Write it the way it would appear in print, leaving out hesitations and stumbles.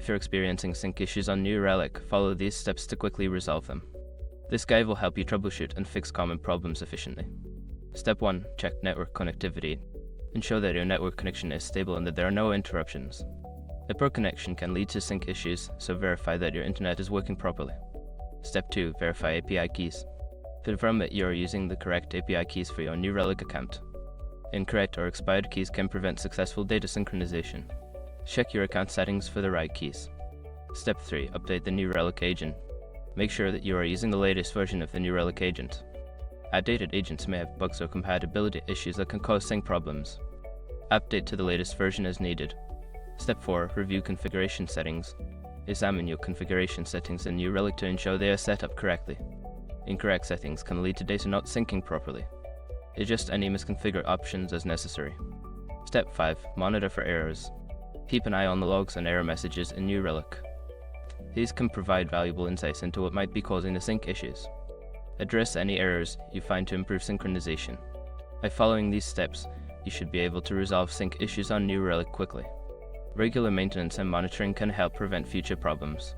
If you're experiencing sync issues on New Relic, follow these steps to quickly resolve them. This guide will help you troubleshoot and fix common problems efficiently. Step 1. Check network connectivity. Ensure that your network connection is stable and that there are no interruptions. A poor connection can lead to sync issues, so verify that your internet is working properly. Step 2. Verify API keys. Confirm that you are using the correct API keys for your New Relic account. Incorrect or expired keys can prevent successful data synchronization. Check your account settings for the right keys. Step 3. Update the New Relic agent. Make sure that you are using the latest version of the New Relic agent. Outdated agents may have bugs or compatibility issues that can cause sync problems. Update to the latest version as needed. Step 4. Review configuration settings. Examine your configuration settings in New Relic to ensure they are set up correctly. Incorrect settings can lead to data not syncing properly. Adjust any misconfigured options as necessary. Step 5. Monitor for errors. Keep an eye on the logs and error messages in New Relic. These can provide valuable insights into what might be causing the sync issues. Address any errors you find to improve synchronization. By following these steps, you should be able to resolve sync issues on New Relic quickly. Regular maintenance and monitoring can help prevent future problems.